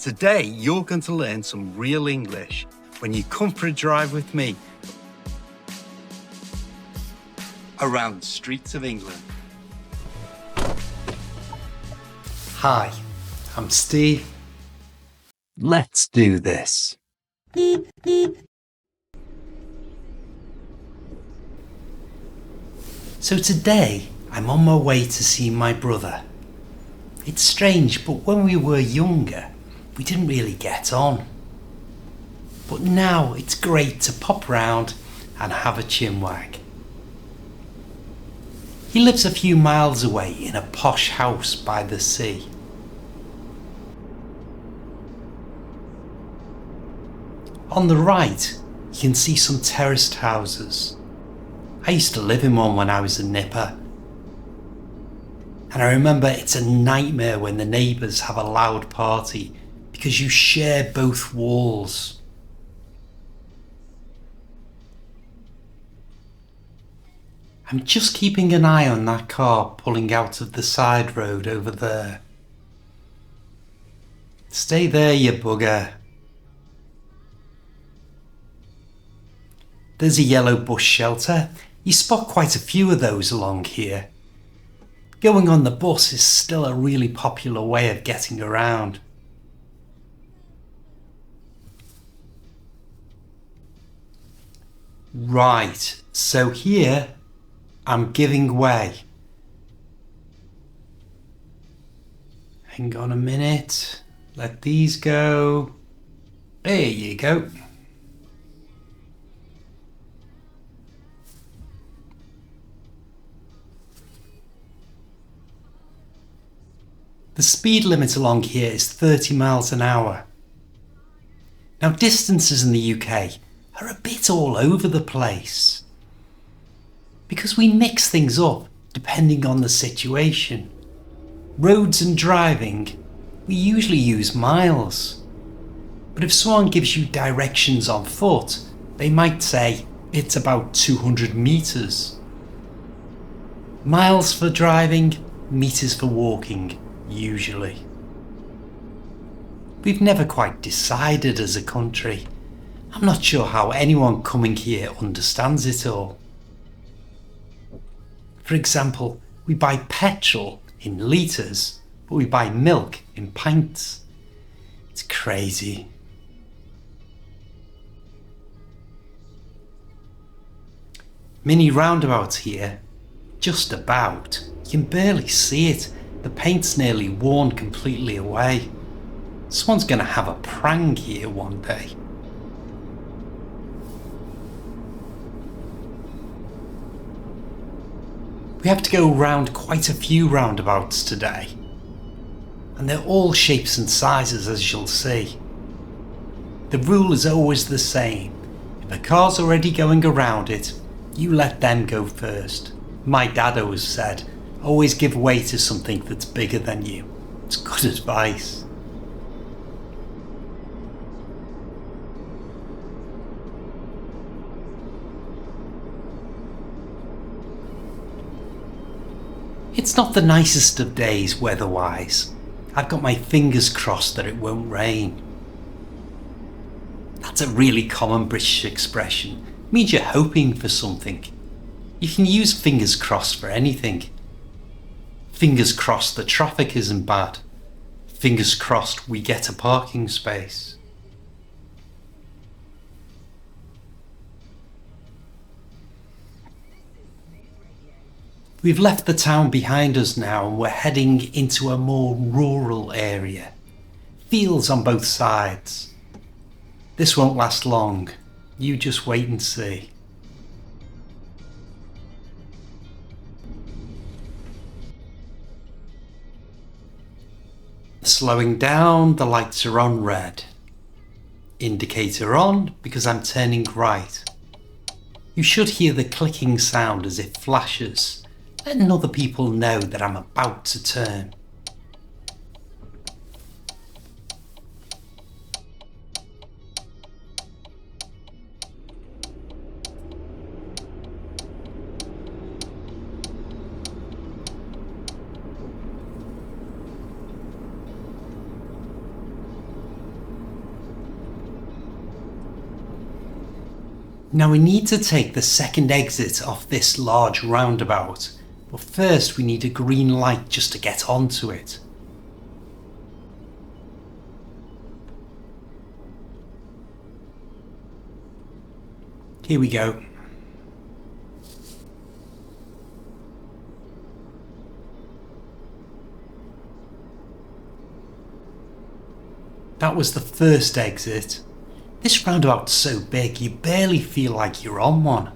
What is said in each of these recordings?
Today, you're going to learn some real English when you come for a drive with me around the streets of England. Hi, I'm Steve. Let's do this. So today, I'm on my way to see my brother. It's strange, but when we were younger, we didn't really get on. But now it's great to pop round and have a chinwag. He lives a few miles away in a posh house by the sea. On the right, you can see some terraced houses. I used to live in one when I was a nipper. And I remember it's a nightmare when the neighbours have a loud party because you share both walls. I'm just keeping an eye on that car pulling out of the side road over there. Stay there, you bugger. There's a yellow bus shelter. You spot quite a few of those along here. Going on the bus is still a really popular way of getting around. Right, so here I'm giving way. Hang on a minute. Let these go. There you go. The speed limit along here is 30 miles an hour. Now distances in the UK are a bit all over the place because we mix things up depending on the situation. Roads and driving, we usually use miles. But if someone gives you directions on foot, they might say it's about 200 meters. Miles for driving, meters for walking, usually. We've never quite decided as a country. I'm not sure how anyone coming here understands it all. For example, we buy petrol in litres, but we buy milk in pints. It's crazy. Mini roundabout here, just about. You can barely see it. The paint's nearly worn completely away. Someone's going to have a prank here one day. We have to go round quite a few roundabouts today. And they're all shapes and sizes, as you'll see. The rule is always the same. If a car's already going around it, you let them go first. My dad always said, always give way to something that's bigger than you. It's good advice. It's not the nicest of days weather-wise. I've got my fingers crossed that it won't rain. That's a really common British expression. It means you're hoping for something. You can use fingers crossed for anything. Fingers crossed the traffic isn't bad. Fingers crossed we get a parking space. We've left the town behind us now and we're heading into a more rural area. Fields on both sides. This won't last long. You just wait and see. Slowing down, the lights are on red. Indicator on because I'm turning right. You should hear the clicking sound as it flashes, letting other people know that I'm about to turn. Now we need to take the second exit off this large roundabout, but first we need a green light just to get onto it. Here we go. That was the first exit. This roundabout's so big you barely feel like you're on one.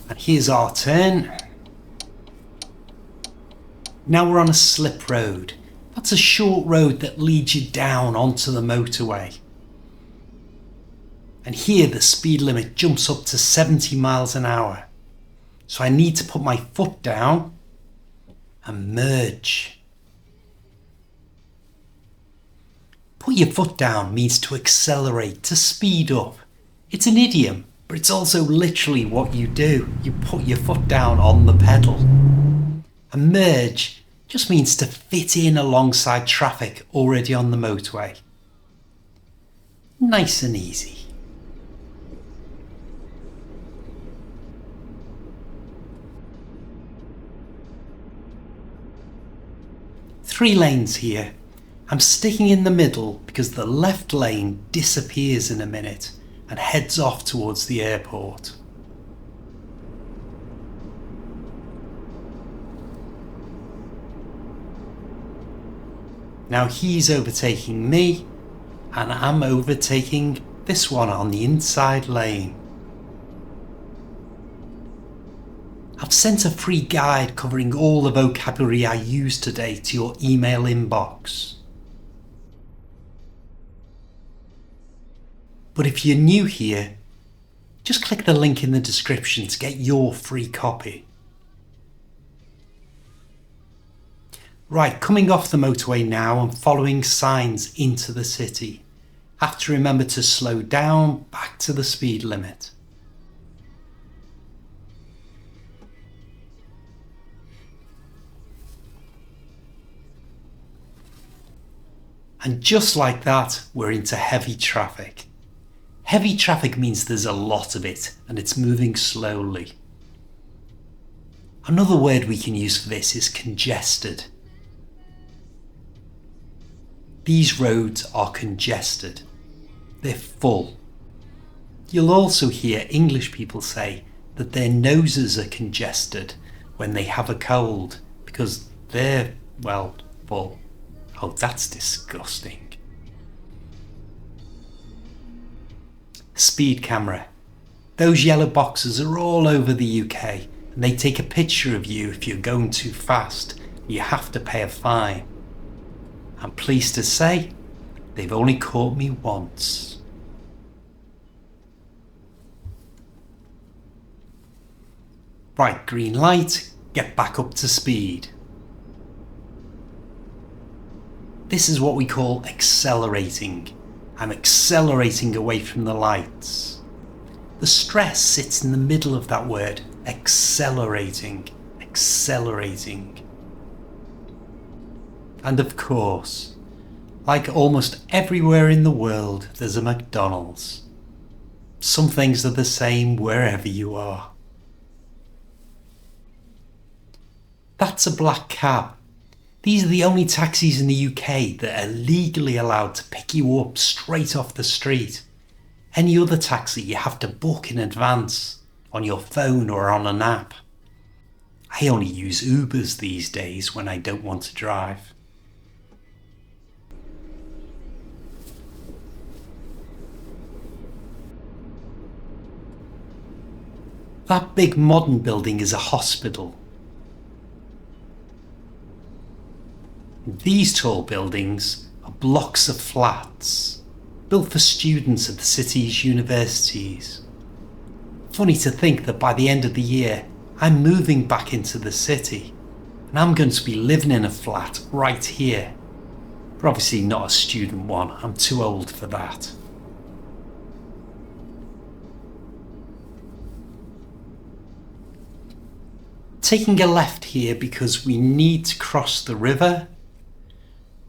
And here's our turn. Now we're on a slip road. That's a short road that leads you down onto the motorway. And here the speed limit jumps up to 70 miles an hour. So I need to put my foot down and merge. Put your foot down means to accelerate, to speed up. It's an idiom, but it's also literally what you do. You put your foot down on the pedal. And merge just means to fit in alongside traffic already on the motorway. Nice and easy. Three lanes here. I'm sticking in the middle because the left lane disappears in a minute and heads off towards the airport. Now he's overtaking me and I'm overtaking this one on the inside lane. I've sent a free guide covering all the vocabulary I used today to your email inbox. But if you're new here, just click the link in the description to get your free copy. Right, coming off the motorway now and following signs into the city. Have to remember to slow down back to the speed limit. And just like that, we're into heavy traffic. Heavy traffic means there's a lot of it and it's moving slowly. Another word we can use for this is congested. These roads are congested. They're full. You'll also hear English people say that their noses are congested when they have a cold because they're, well, full. Oh, that's disgusting. Speed camera. Those yellow boxes are all over the UK and they take a picture of you if you're going too fast. You have to pay a fine. I'm pleased to say they've only caught me once. Right, green light, get back up to speed. This is what we call accelerating. I'm accelerating away from the lights. The stress sits in the middle of that word, accelerating, accelerating. And of course, like almost everywhere in the world, there's a McDonald's. Some things are the same wherever you are. That's a black cab. These are the only taxis in the UK that are legally allowed to pick you up straight off the street. Any other taxi you have to book in advance, on your phone or on an app. I only use Ubers these days when I don't want to drive. That big modern building is a hospital. These tall buildings are blocks of flats, built for students at the city's universities. Funny to think that by the end of the year, I'm moving back into the city, and I'm going to be living in a flat right here. But obviously not a student one, I'm too old for that. Taking a left here because we need to cross the river.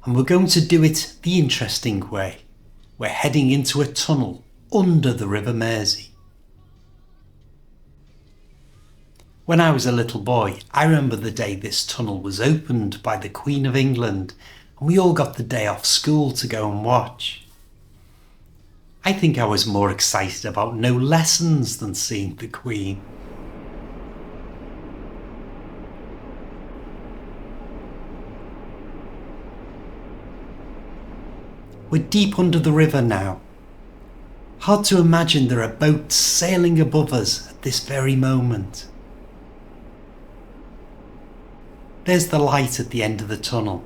And we're going to do it the interesting way. We're heading into a tunnel under the River Mersey. When I was a little boy, I remember the day this tunnel was opened by the Queen of England, and we all got the day off school to go and watch. I think I was more excited about no lessons than seeing the Queen. We're deep under the river now. Hard to imagine there are boats sailing above us at this very moment. There's the light at the end of the tunnel.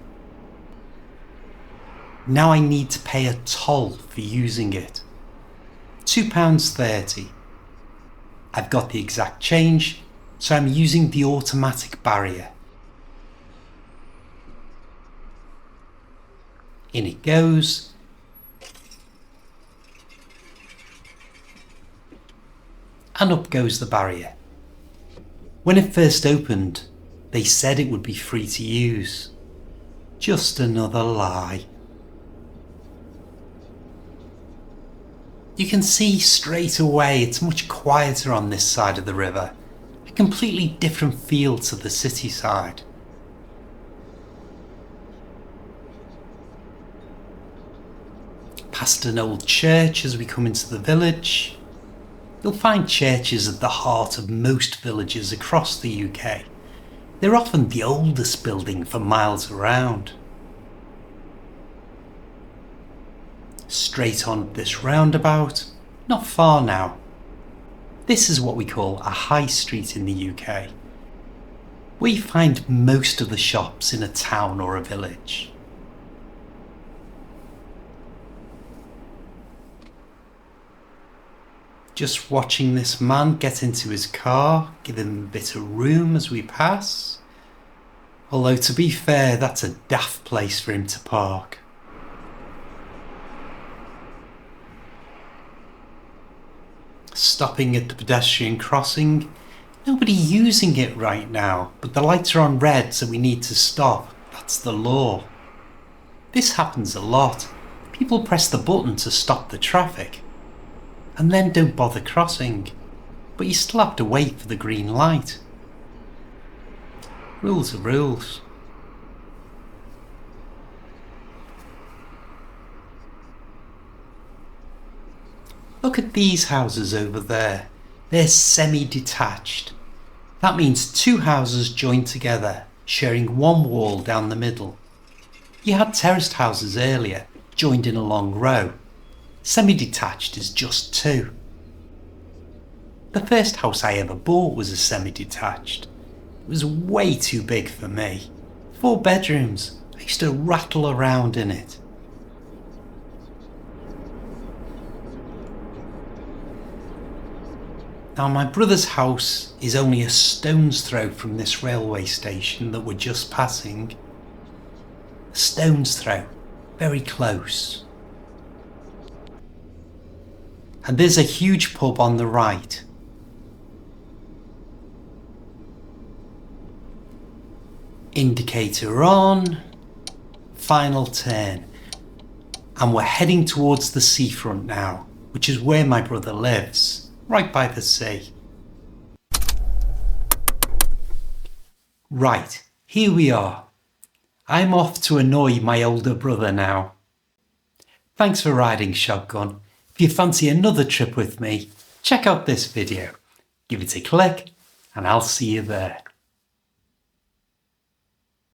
Now I need to pay a toll for using it. £2.30. I've got the exact change, so I'm using the automatic barrier. In it goes. And up goes the barrier. When it first opened, they said it would be free to use. Just another lie. You can see straight away it's much quieter on this side of the river. A completely different feel to the city side. Past an old church as we come into the village. You'll find churches at the heart of most villages across the UK. They're often the oldest building for miles around. Straight on this roundabout, not far now. This is what we call a high street in the UK. We find most of the shops in a town or a village. Just watching this man get into his car, give him a bit of room as we pass. Although to be fair, that's a daft place for him to park. Stopping at the pedestrian crossing. Nobody using it right now, but the lights are on red, so we need to stop. That's the law. This happens a lot. People press the button to stop the traffic and then don't bother crossing, but you still have to wait for the green light. Rules are rules. Look at these houses over there. They're semi-detached. That means two houses joined together, sharing one wall down the middle. You had terraced houses earlier, joined in a long row. Semi-detached is just two. The first house I ever bought was a semi-detached. It was way too big for me. 4 bedrooms. I used to rattle around in it. Now my brother's house is only a stone's throw from this railway station that we're just passing. A stone's throw. Very close. And there's a huge pub on the right. Indicator on. Final turn. And we're heading towards the seafront now, which is where my brother lives, right by the sea. Right, here we are. I'm off to annoy my older brother now. Thanks for riding shotgun. If you fancy another trip with me, check out this video. Give it a click and I'll see you there.